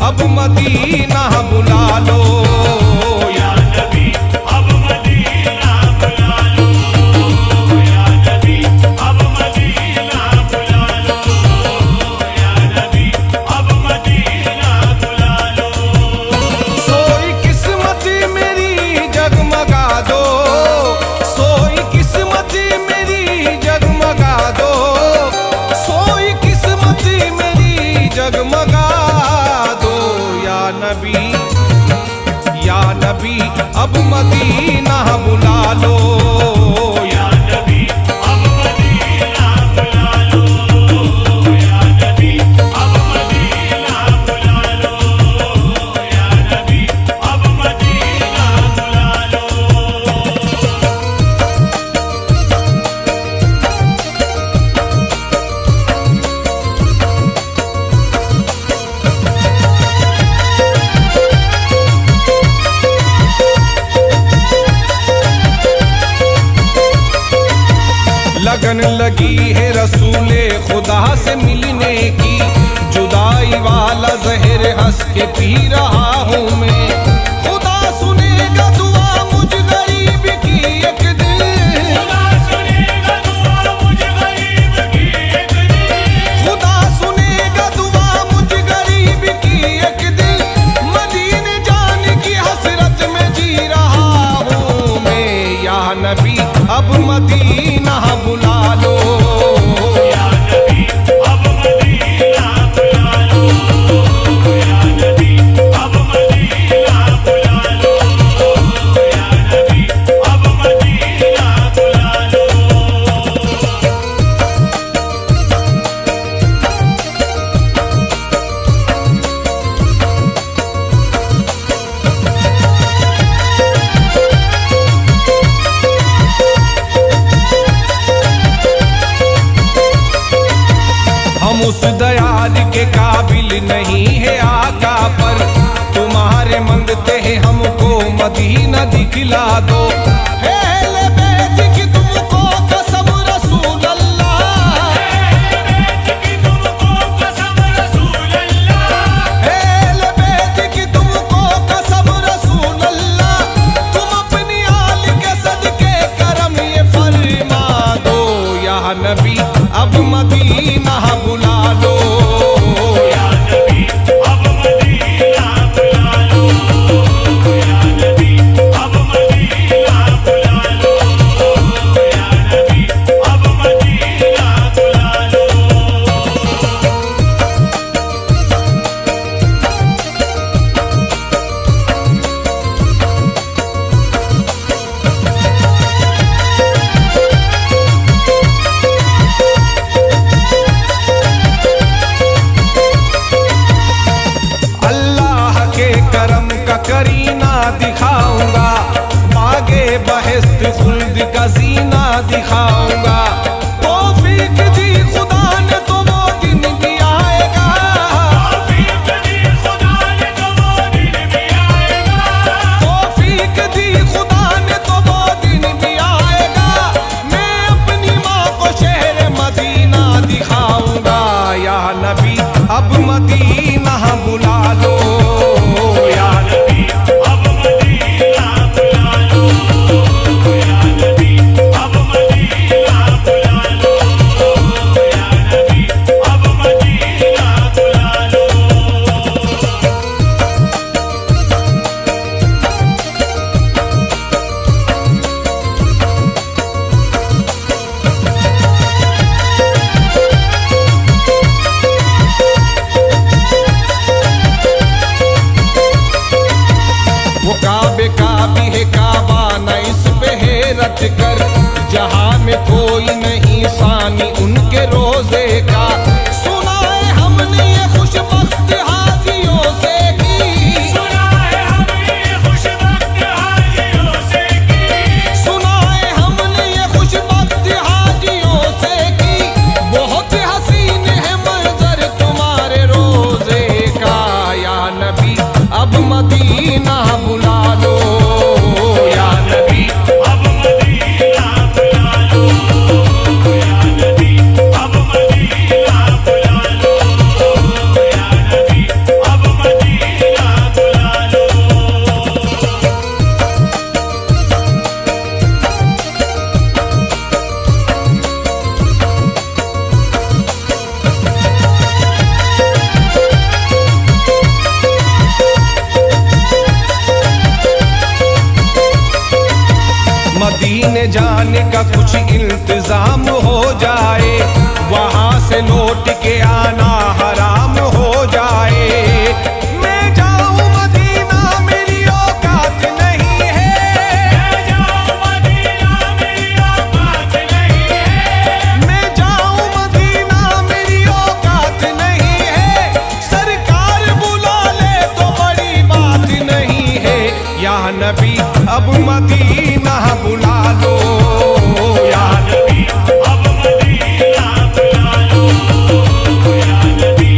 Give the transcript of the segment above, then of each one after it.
अब मदीना बुला लो। या नबी अब मदीना बुला लो, या नबी अब मदीना बुला लो, या नबी अब मदीना बुला लो। सोई किस्मत मेरी जगमगा दो, सोई किस्मत मेरी जगमगा दो, सोई किस्मत मेरी जगमगा दो। या नबी अब मदीना बुला लो। या नबी अब मदीना बुला लो, या नबी अब मदीना बुला लो, या नबी अब मदीना बुला लो। लगन लगी है रसूले खुदा से मिलने की, जुदाई वाला जहर हंस के पी रहा हूँ मैं। खुदा सुनेगा दुआ मुझ गरीब की एक दिन, खुदा सुनेगा दुआ मुझ गरीब की एक दिन, खुदा सुनेगा दुआ मुझ गरीब की एक दिन। मदीने जाने की हसरत में जी रहा हूँ मैं। या नबी अब मदीना बुला लो। या नबी अब मदीना बुला लो, या नबी अब मदीना बुला लो, या नबी अब मदीना बुला लो। हम उस दयाल के काबिल नहीं है आका, पर तुम्हारे मंगते हैं हमको मदीना दिखला दो। है अहले बैत की तुमको कसम रसूल अल्लाह, बैत की तुमको कसम रसूल अल्लाह, है अहले बैत की तुमको कसम रसूल अल्लाह। तुम अपनी आल के सदके करम ये फरमा दो। या नबी अब मदीना बुला लो। या नबी अब मदीना बुला लो, या नबी अब मदीना बुला लो, या नबी अब मदीना बुला लो। अल्लाह के करम का करीना दिखाऊंगा, आगे बहस्त खुल्द का जीना दिखाऊंगा। तौफीक दी खुदा ने तो वो दिन भी आएगा, तौफीक दी खुदा ने तो वो दिन भी आएगा, तौफीक दी खुदा ने तो वो दिन भी आएगा। मैं अपनी माँ को शहर मदीना दिखाऊंगा। या नबी अब मदीना बुला लो। या नबी अब मदीना बुला लो, या नबी अब मदीना बुला लो, या नबी अब मदीना बुला लो। वो काबे का भी है काबा न इस पे हैरत कर, जहां में कोई नहीं सानी उनके रोजे का। सुना है हमने ये खुशबख्त हाजियों से की, सुना है हमने खुशबख्त हाजियों से की, सुना है हमने ये खुशबख्त हाजियों से की। बहुत हसीन है मंजर तुम्हारे रोजे का। या नबी अब मदीना बुला लो। या नबी अब मदीना बुला लो, या नबी अब मदीना बुला लो, या नबी अब मदीना मदीने जाने का कुछ इंतजाम हो जाए, वहां से लौट के आना हराम हो जाए। मैं जाऊं मदीना मेरी औकात नहीं है, मैं जाऊं मदीना मेरी औकात नहीं है, मैं जाऊं मदीना मेरी औकात नहीं है। सरकार बुला ले तो बड़ी बात नहीं है, या नबी अब मदीना बुला लो, या नबी अब मदीना बुला लो, या नबी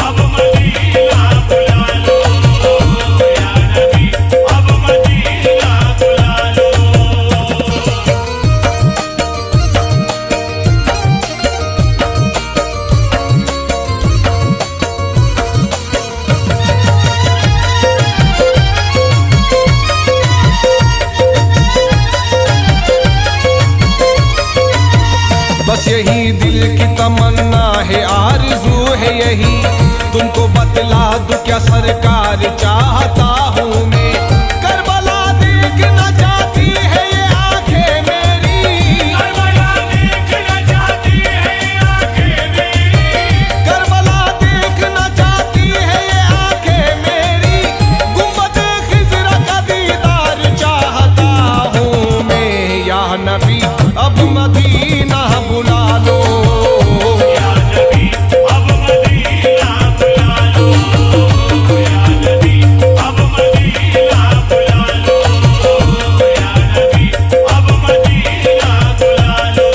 अब मदीना बुला लो, या नबी अब मदीना बुला लो। बस यही दिल की तमन्ना है, आरज़ू है यही, तुमको बतला दूं क्या सरकार चाहता हूँ मैं। करबला देखना चाहती है ये आंखें मेरी, करबला देखना चाहती है आंखें मेरी, करबला देखना चाहती है ये आंखें मेरी। गुंबद खिज़रा का दीदार चाहता हूँ मैं, या नबी अब मदीना बुला लो, या नबी अब मदीना बुला लो, या नबी अब मदीना बुला लो, या नबी अब मदीना बुला लो।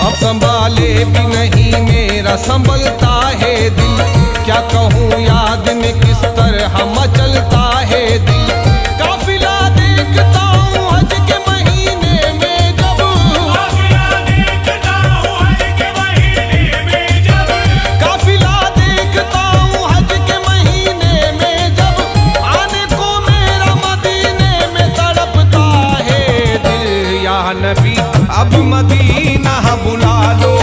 अब संभाले भी नहीं मेरा संभलता है दिल, क्या कहूँ याद में किस तरह मचलता है दिल। काफिला देखता हूँ हज के महीने में जब, काफिला देखता हूँ हज के महीने में जब, काफिला देखता हूँ हज के महीने में जब, आने को मेरा मदीने में तड़पता है दिल। या नबी अब मदीना बुला लो,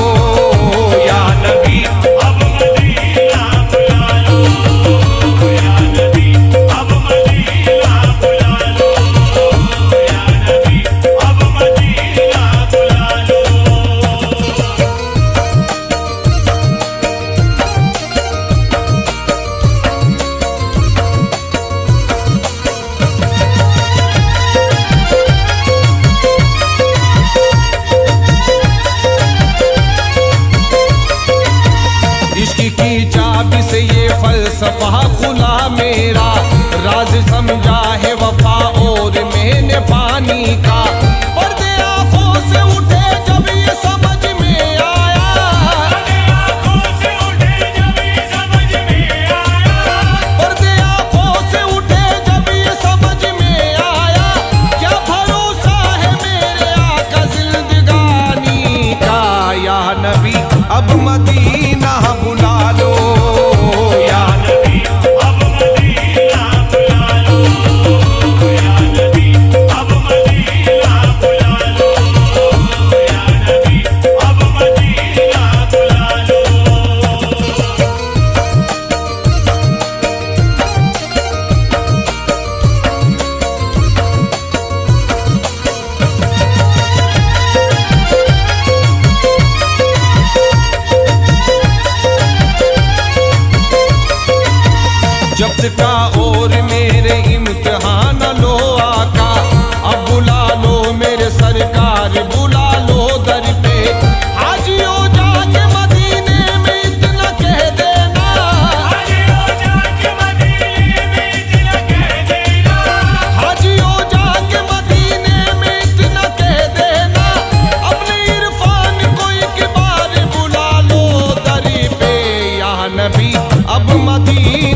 या नबी अब मदीना बुला लो, या नबी अब मदीना बुला लो, या नबी अब मदीना बुला लो। इश्क की चाबी से ये फलसफा खुला मेरा, राज समझा है वफा और मैंने पानी का। पर्दे आंखों से उठे जब ये समझ में आया, पर्दे आँखों से उठे जब ये समझ में आया, पर्दे आंखों से उठे जब ये समझ में आया। क्या भरोसा है मेरे आका जिंदगानी का, या नबी अब मदीना बुला लो, या नबी अब मदीना बुला लो, या नबी अब मदीना बुला लो, या नबी अब मदीना बुला लो। जब्त का और मेरे इम्तिहान लो आका, अब बुला लो मेरे सरकार बुला लो दर पे। हाजियों जाके मदीने में इतना कह देना, हाजियों जाके मदीने में इतना कह देना, हाजियों जाके मदीने में इतना कह देना। अपने इरफान को एक बार बुला लो दर पे, या नबी अब मदीना